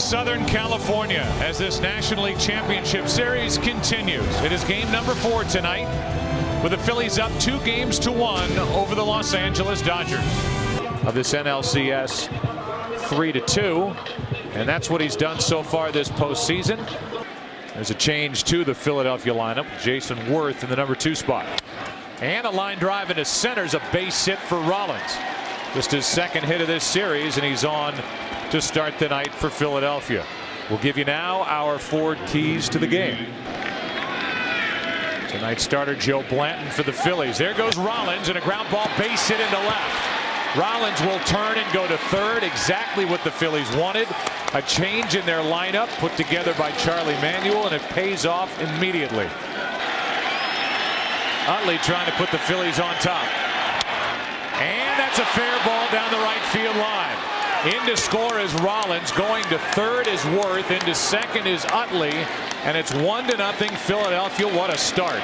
Southern California as this National League Championship Series continues. It is game number 4 tonight, with the Phillies up 2-1 over the Los Angeles Dodgers. Of this NLCS 3-2, and that's what he's done so far this postseason. There's a change to the Philadelphia lineup. Jason Worth in the number 2 spot. And a line drive into center's a base hit for Rollins. Just his second hit of this series, and he's on to start the night for Philadelphia. We'll give you now our 4 keys to the game. Tonight's starter Joe Blanton for the Phillies. There goes Rollins, and a ground ball base hit into left. Rollins will turn and go to third, exactly what the Phillies wanted. A change in their lineup put together by Charlie Manuel, and it pays off immediately. Utley trying to put the Phillies on top. And that's a fair ball down the right field line. In to score is Rollins. Going to third is Worth. Into second is Utley. And it's 1-0 Philadelphia. What a start.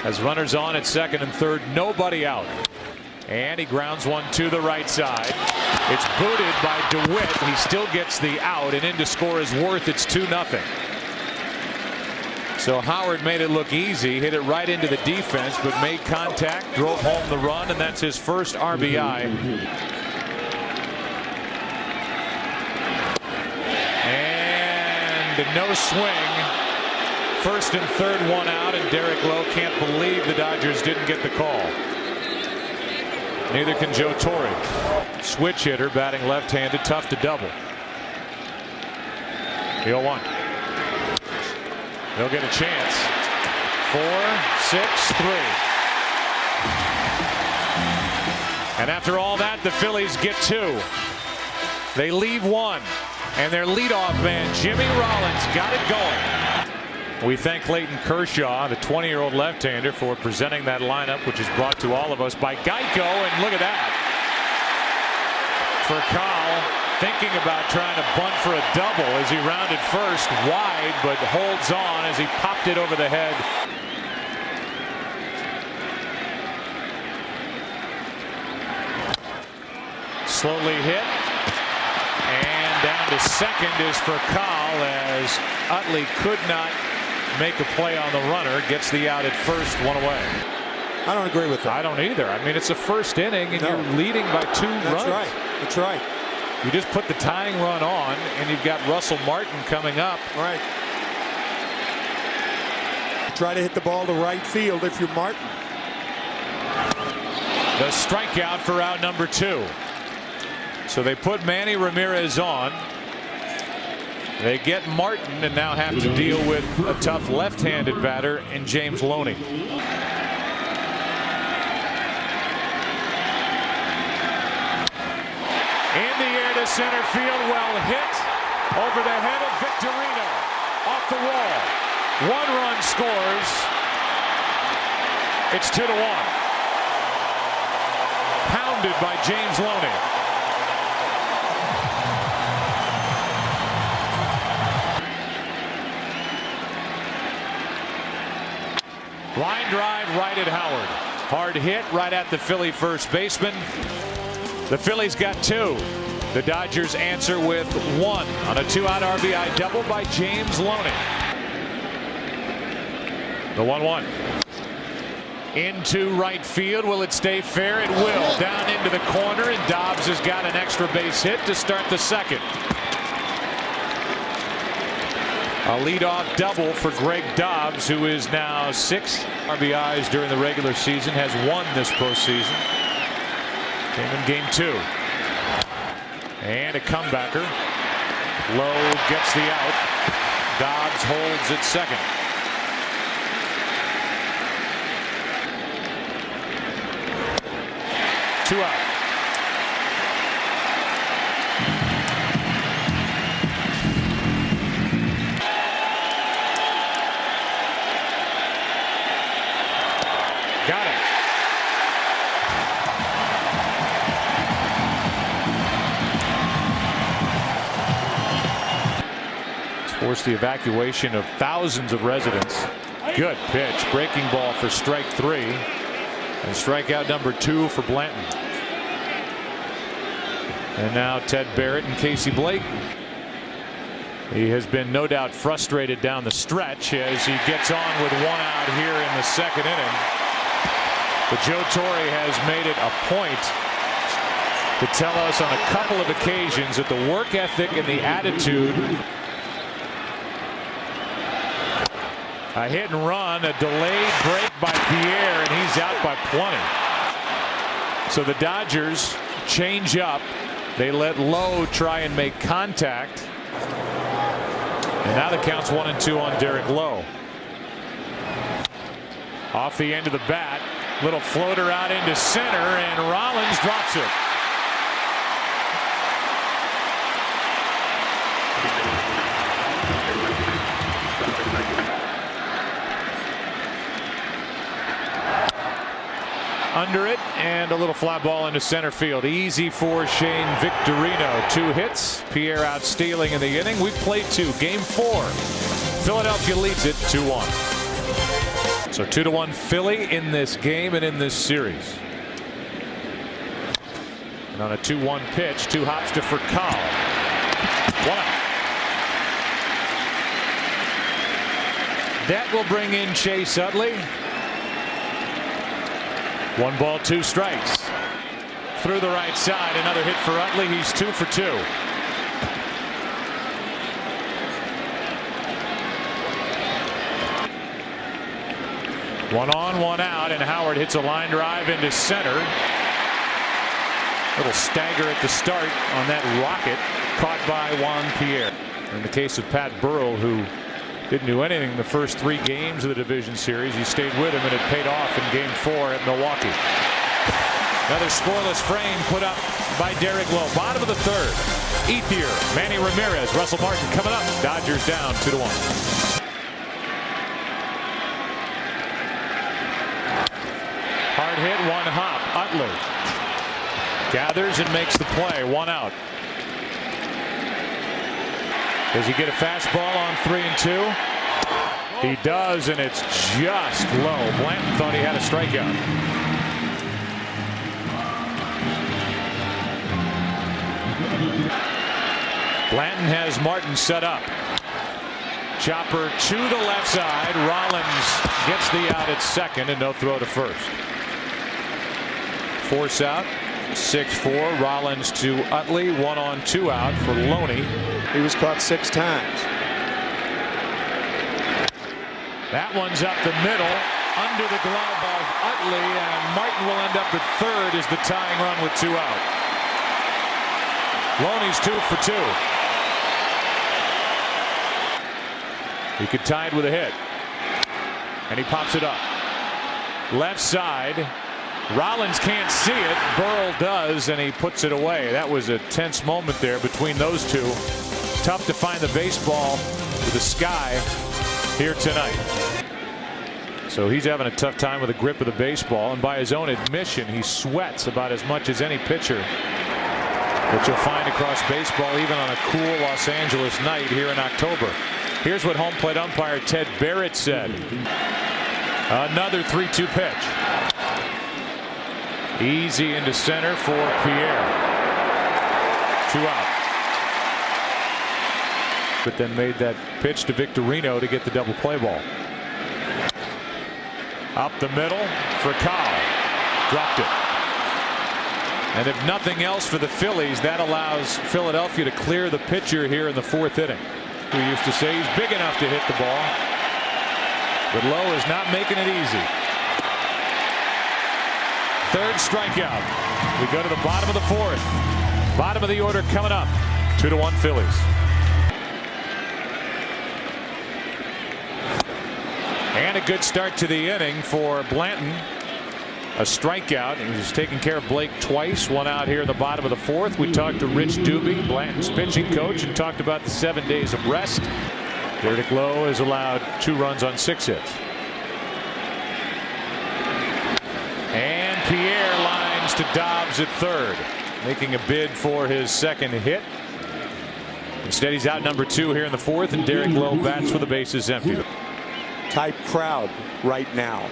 As runners on at second and third, nobody out. And he grounds one to the right side. It's booted by DeWitt. He still gets the out, and in to score is Worth. It's 2-0. So Howard made it look easy, hit it right into the defense, but made contact, drove home the run, and that's his first RBI. And no swing. First and third, one out, and Derek Lowe can't believe the Dodgers didn't get the call. Neither can Joe Torre. Switch hitter, batting left-handed, tough to double. The 0-1. They'll get a chance. 4-6-3. And after all that, the Phillies get 2. They leave 1. And their leadoff man, Jimmy Rollins, got it going. We thank Clayton Kershaw, the 20-year-old left-hander, for presenting that lineup, which is brought to all of us by Geico. And look at that. For Kyle, thinking about trying to bunt for a double as he rounded first wide, but holds on as he popped it over the head. Slowly hit. And down to second is for Kyle as Utley could not make a play on the runner. Gets the out at first, 1 away. I don't agree with that. I don't either. I mean, it's the first inning, and you're leading by 2 runs. That's right. That's right. You just put the tying run on, and you've got Russell Martin coming up. Right. Try to hit the ball to right field if you're Martin. The strikeout for out number 2. So they put Manny Ramirez on. They get Martin and now have to deal with a tough left-handed batter in James Loney. In the air to center field, well hit over the head of Victorino. Off the wall. 1 run scores. It's 2-1. Pounded by James Loney. Line drive right at Howard. Hard hit right at the Philly first baseman. The Phillies got 2. The Dodgers answer with 1 on a 2-out RBI double by James Loney. The 1-1. Into right field. Will it stay fair? It will. Down into the corner, and Dobbs has got an extra base hit to start the second. A leadoff double for Greg Dobbs, who is now 6 RBIs during the regular season, has 1 this postseason. Came in game 2. And a comebacker. Lowe gets the out. Dobbs holds at second. Two out. Got it. It's forced the evacuation of thousands of residents. Good pitch. Breaking ball for strike 3. And strikeout number 2 for Blanton. And now Ted Barrett and Casey Blake. He has been no doubt frustrated down the stretch as he gets on with 1 out here in the 2nd inning. But Joe Torre has made it a point to tell us on a couple of occasions that the work ethic and the attitude. A hit and run, a delayed break by Pierre, and he's out by plenty. So the Dodgers change up. They let Lowe try and make contact. And now the count's 1-2 on Derek Lowe. Off the end of the bat, little floater out into center, and Rollins drops it. Under it, and a little fly ball into center field. Easy for Shane Victorino. 2 hits. Pierre out stealing in the inning. We've played 2. Game 4. Philadelphia leads it 2-1. So 2-1 Philly in this game and in this series. And on a 2-1 pitch, 2 hops to Furcal. 1 out. That will bring in Chase Utley. 1 ball, 2 strikes. Through the right side, another hit for Utley. He's 2 for 2. One on, 1 out, and Howard hits a line drive into center. Little stagger at the start on that rocket, caught by Juan Pierre. In the case of Pat Burrell, who didn't do anything the first 3 games of the division series, he stayed with him, and it paid off in Game 4 at Milwaukee. Another scoreless frame put up by Derek Lowe. Bottom of the 3rd. Ethier, Manny Ramirez, Russell Martin coming up. Dodgers down 2-1. Hard hit, 1 hop. Utley gathers and makes the play. 1 out. Does he get a fastball on 3-2? He does, and it's just low. Blanton thought he had a strikeout. Blanton has Martin set up. Chopper to the left side. Rollins gets the out at second, and no throw to first. Force out. 6-4. Rollins to Utley. 1 on, 2 out for Loney. He was caught 6 times. That one's up the middle, under the glove of Utley, and Martin will end up at 3rd as the tying run with 2 out. Loney's 2 for 2. He could tie it with a hit, and he pops it up. Left side. Rollins can't see it. Burrell does, and he puts it away. That was a tense moment there between those 2. Tough to find the baseball to the sky here tonight. So he's having a tough time with the grip of the baseball, and by his own admission, he sweats about as much as any pitcher that you'll find across baseball, even on a cool Los Angeles night here in October. Here's what home plate umpire Ted Barrett said. Another 3-2 pitch. Easy into center for Pierre. 2 out. But then made that pitch to Victorino to get the double play ball. Up the middle for Kyle. Dropped it. And if nothing else for the Phillies, that allows Philadelphia to clear the pitcher here in the 4th inning. We used to say he's big enough to hit the ball. But Lowe is not making it easy. 3rd strikeout. We go to the bottom of the 4th. Bottom of the order coming up. 2-1 Phillies. And a good start to the inning for Blanton. A strikeout. He was taking care of Blake twice. 1 out here in the bottom of the 4th. We talked to Rich Doobie, Blanton's pitching coach, and talked about the 7 days of rest. Derek Lowe has allowed 2 runs on 6 hits. And Pierre lines to Dobbs at 3rd, making a bid for his 2nd hit. Instead, he's out number 2 here in the 4th, and Derek Lowe bats with the bases empty. Type crowd right now.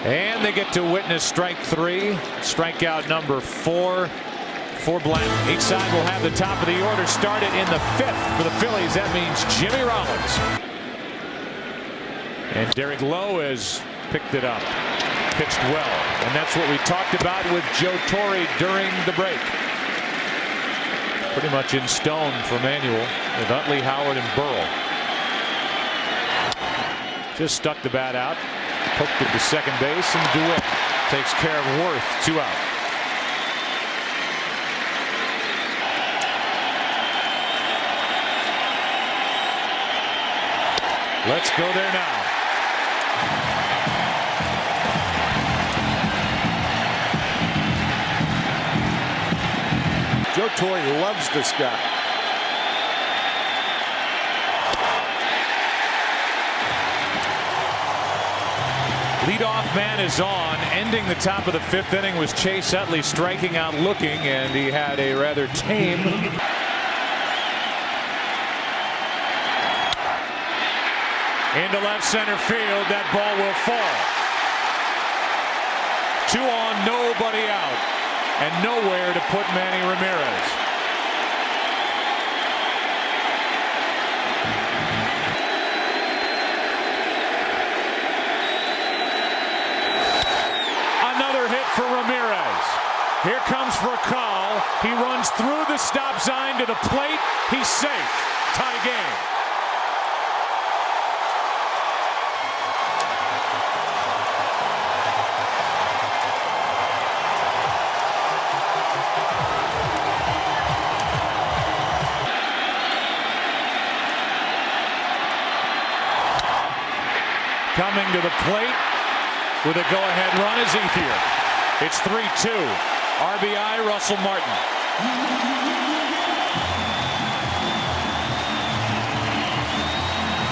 And they get to witness strike 3, strikeout number 4 for Blanton. Each side will have the top of the order started in the 5th for the Phillies. That means Jimmy Rollins. And Derek Lowe has picked it up, pitched well. And that's what we talked about with Joe Torre during the break. Pretty much in stone for Manuel with Utley, Howard, and Burrell. Just stuck the bat out, poked it to second base, and DeWitt takes care of Worth. 2 out. Let's go there now. Joe Torre loves this guy. Leadoff man is on. Ending the top of the 5th inning was Chase Utley striking out looking, and he had a rather tame. Into left center field. That ball will fall. 2 on, nobody out. And nowhere to put Manny Ramirez. Another hit for Ramirez. Here comes Furcal. He runs through the stop sign to the plate. He's safe. Tie game. Coming to the plate with a go-ahead run is Ethier. It's 3-2. RBI, Russell Martin.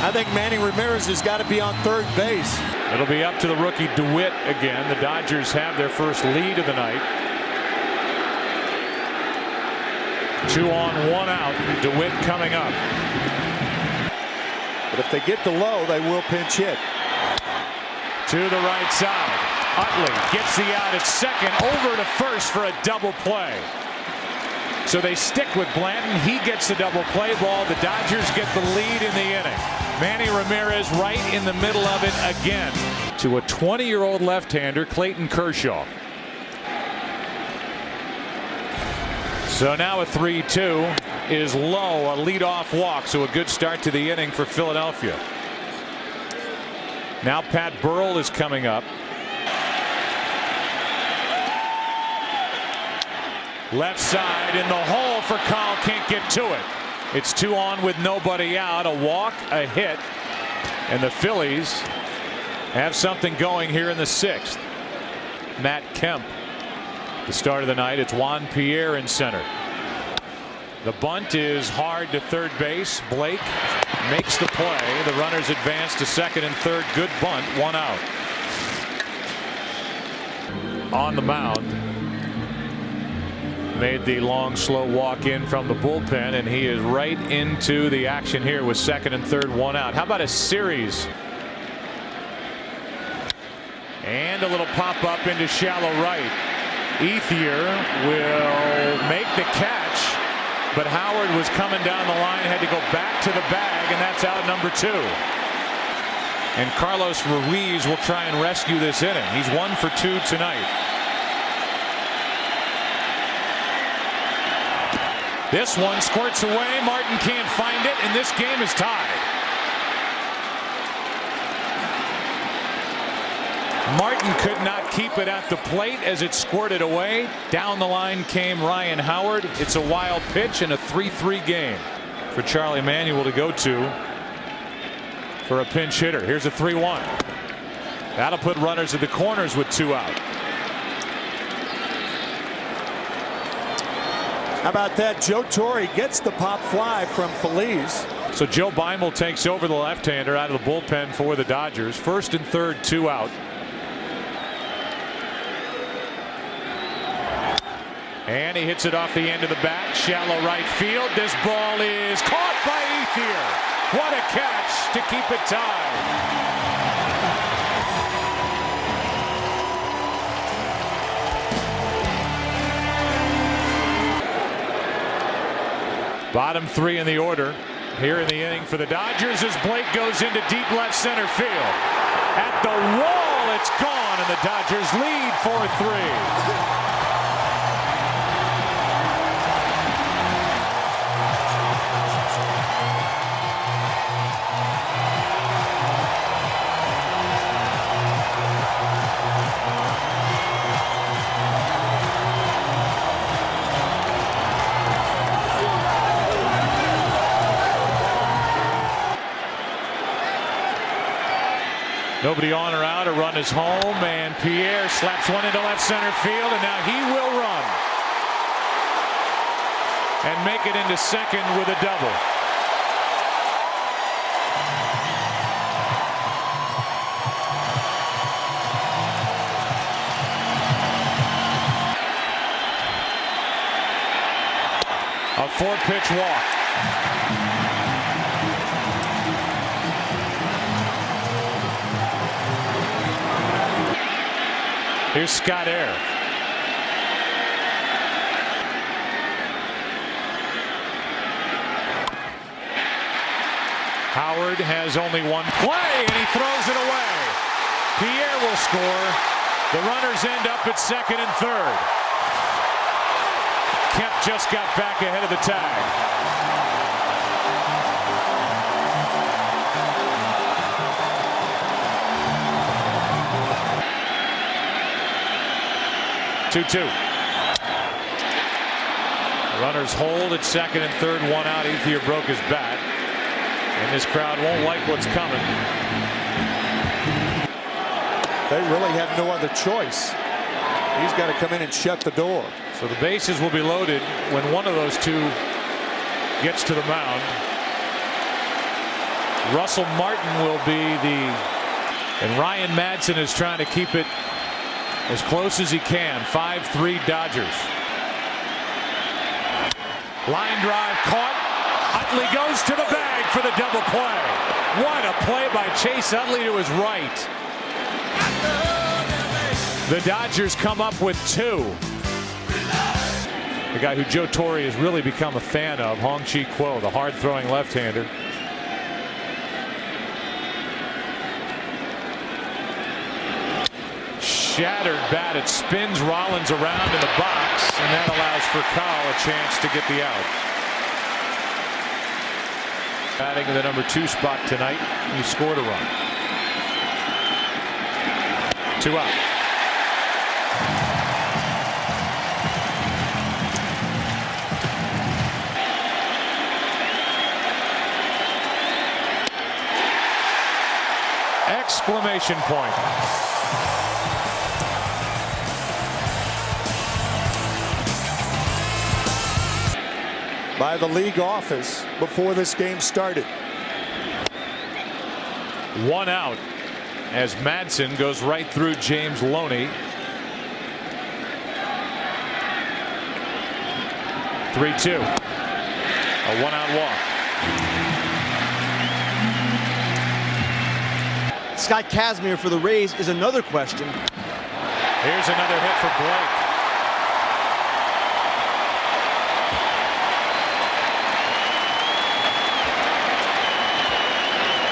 I think Manny Ramirez has got to be on third base. It'll be up to the rookie DeWitt again. The Dodgers have their first lead of the night. 2 on, 1 out. DeWitt coming up. But if they get the Low, they will pinch hit. To the right side. Utley gets the out at second, over to first for a double play. So they stick with Blanton. He gets the double play ball. The Dodgers get the lead in the inning. Manny Ramirez right in the middle of it again. To a 20-year-old left-hander, Clayton Kershaw. So now a 3-2 is Lowe, a leadoff walk. So a good start to the inning for Philadelphia. Now Pat Burrell is coming up. Left side in the hole for Kyle, can't get to it. It's 2 on with nobody out. A walk, a hit, and the Phillies have something going here in the 6th. Matt Kemp, the start of the night. It's Juan Pierre in center. The bunt is hard to third base. Blake makes the play. The runners advance to second and third. Good bunt, 1 out. On the mound, made the long slow walk in from the bullpen, and he is right into the action here with second and third, 1 out. How about a series? And a little pop up into shallow right. Ethier will make the catch, but Howard was coming down the line, had to go back to the bag, and that's out number 2. And Carlos Ruiz will try and rescue this inning. He's 1 for 2 tonight. This one squirts away. Martin can't find it, and this game is tied. Martin could not keep it at the plate as it squirted away. Down the line came Ryan Howard. It's a wild pitch and a 3-3 game for Charlie Manuel to go to for a pinch hitter. Here's a 3-1. That'll put runners at the corners with 2 out. How about that? Joe Torre gets the pop fly from Feliz. So Joe Beimel takes over the left-hander out of the bullpen for the Dodgers. First and third, 2 out. And he hits it off the end of the bat. Shallow right field. This ball is caught by Ethier. What a catch to keep it tied. Bottom three in the order here in the inning for the Dodgers as Blake goes into deep left center field. At the wall, it's gone, and the Dodgers lead 4-3. Nobody on or out. A run is home, and Pierre slaps one into left center field, and now he will run and make it into second with a double. A 4-pitch walk. Here's Scott Air. Howard has only one play, and he throws it away. Pierre will score. The runners end up at second and third. Kemp just got back ahead of the tag. 2-2. Runners hold at second and third, one out. Ethier broke his bat, and this crowd won't like what's coming. They really have no other choice. He's got to come in and shut the door. So the bases will be loaded when one of those two gets to the mound. Russell Martin will be and Ryan Madson is trying to keep it as close as he can. 5-3 Dodgers. Line drive caught. Utley goes to the bag for the double play. What a play by Chase Utley to his right. The Dodgers come up with two. The guy who Joe Torre has really become a fan of, Hong-Chi Kuo, the hard-throwing left-hander. Shattered bat. It spins Rollins around in the box, and that allows for Kyle a chance to get the out. Batting in the number 2 spot tonight, he scored a run. 2 out. Exclamation point. By the league office before this game started. 1 out as Madson goes right through James Loney. 3-2. A 1-out walk. Scott Kazmir for the Rays is another question. Here's another hit for Blake.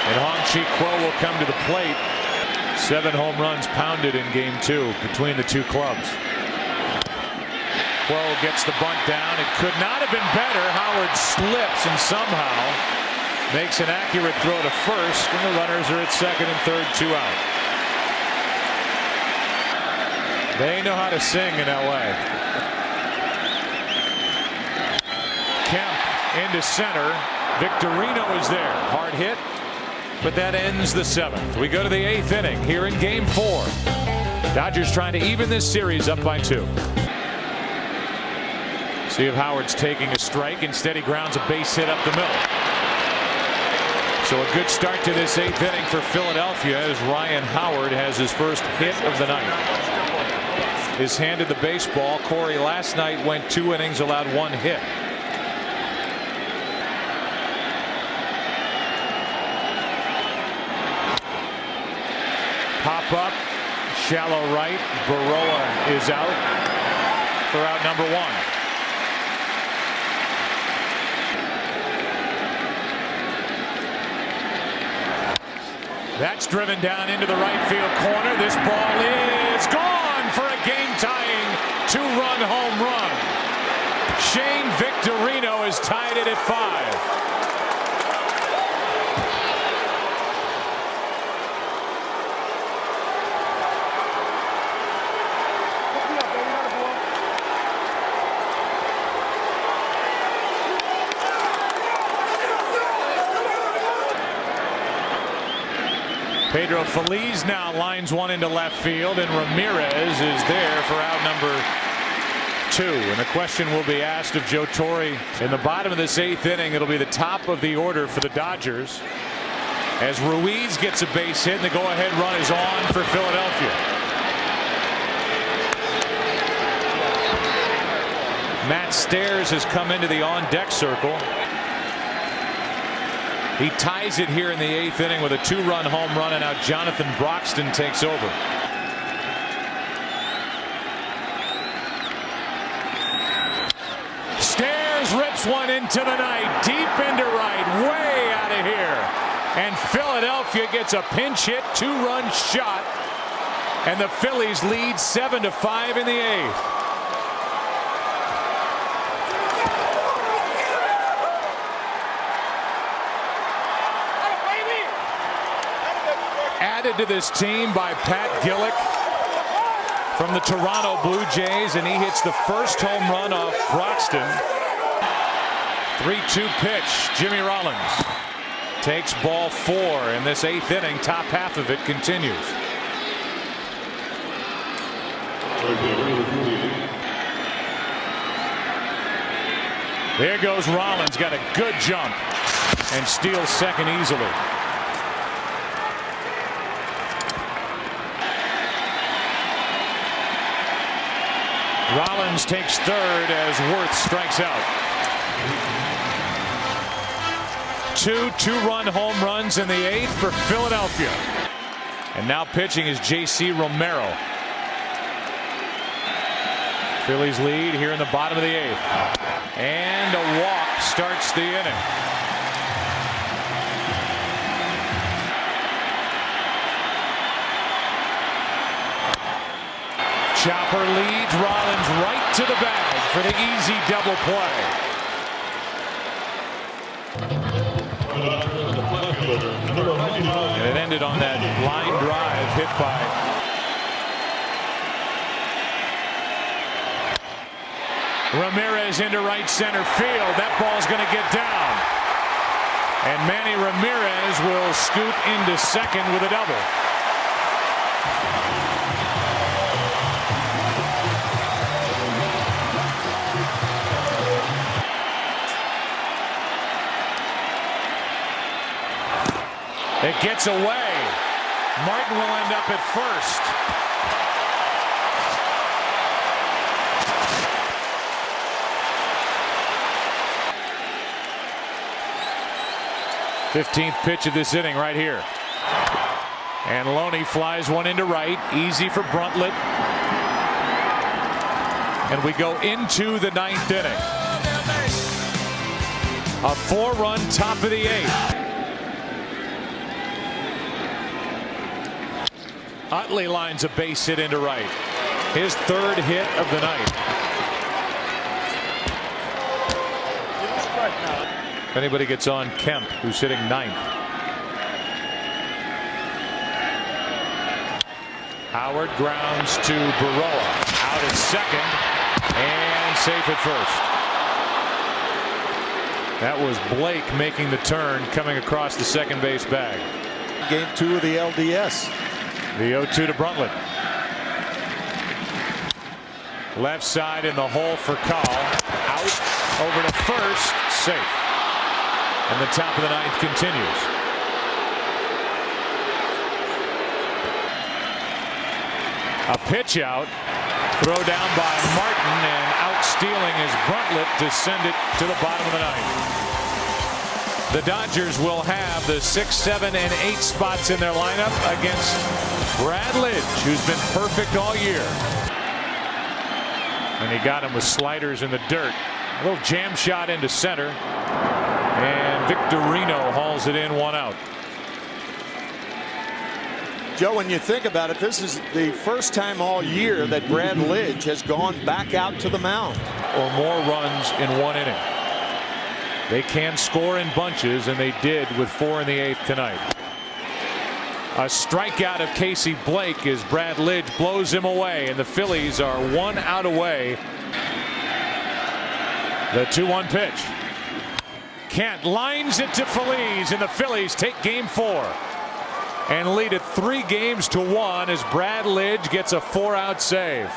And Hong-Chi Kuo will come to the plate. 7 home runs pounded in game 2 between the two clubs. Kuo gets the bunt down. It could not have been better. Howard slips and somehow makes an accurate throw to first, and the runners are at second and third, 2 out. They know how to sing in LA. Kemp into center. Victorino is there. Hard hit, but that ends the 7th. We go to the 8th inning here in game 4. Dodgers trying to even this series up by 2. See if Howard's taking a strike. Instead, he grounds a base hit up the middle. So a good start to this 8th inning for Philadelphia as Ryan Howard has his first hit of the night. Is handed the baseball. Corey last night went 2 innings, allowed 1 hit. Pop up, shallow right. Baroa is out for out number 1. That's driven down into the right field corner. This ball is gone for a game-tying 2-run home run. Shane Victorino has tied it at 5. Pedro Feliz now lines one into left field, and Ramirez is there for out number 2. And the question will be asked of Joe Torre in the bottom of this 8th inning. It'll be the top of the order for the Dodgers as Ruiz gets a base hit, and the go-ahead run is on for Philadelphia. Matt Stairs has come into the on-deck circle. He ties it here in the 8th inning with a 2-run home run, and now Jonathan Broxton takes over. Stairs rips one into the night, deep into right, way out of here. And Philadelphia gets a pinch hit 2-run shot, and the Phillies lead 7-5 in the 8th. Added to this team by Pat Gillick from the Toronto Blue Jays, and he hits the first home run off Broxton. 3-2 pitch. Jimmy Rollins takes ball 4 in this 8th inning. Top half of it continues. There goes Rollins, got a good jump and steals second easily. Rollins takes third as Worth strikes out. 2 2-run home runs in the 8th for Philadelphia. And now pitching is J.C. Romero. Phillies lead here in the bottom of the 8th. And a walk starts the inning. Chopper leads Rollins right to the bag for the easy double play. And it ended on that line drive hit by Ramirez into right center field. That ball's going to get down. And Manny Ramirez will scoot into second with a double. It gets away. Martin will end up at first. '15th pitch of this inning right here. And Loney flies one into right. Easy for Bruntlett. And we go into the 9th inning. A 4-run top of the 8th. Utley lines a base hit into right. His 3rd hit of the night. If anybody gets on, Kemp, who's hitting 9th. Howard grounds to Baroa. Out at second and safe at first. That was Blake making the turn coming across the second base bag. Game 2 of the LDS. The 0-2 to Bruntlett. Left side in the hole for Call. Out over to first. Safe. And the top of the 9th continues. A pitch out. Throw down by Martin, and out stealing is Bruntlett to send it to the bottom of the 9th. The Dodgers will have the 6, 7, and 8 spots in their lineup against Brad Lidge, who's been perfect all year. And he got him with sliders in the dirt. A little jam shot into center. And Victorino hauls it in, 1 out. Joe, when you think about it, this is the first time all year that Brad Lidge has gone back out to the mound. Or more runs in one inning. They can score in bunches, and they did with 4 in the 8th tonight. A strikeout of Casey Blake as Brad Lidge blows him away, and the Phillies are 1 out away. The 2-1 pitch. Kent lines it to Feliz, and the Phillies take game 4 and lead it 3 games to 1 as Brad Lidge gets a 4-out save.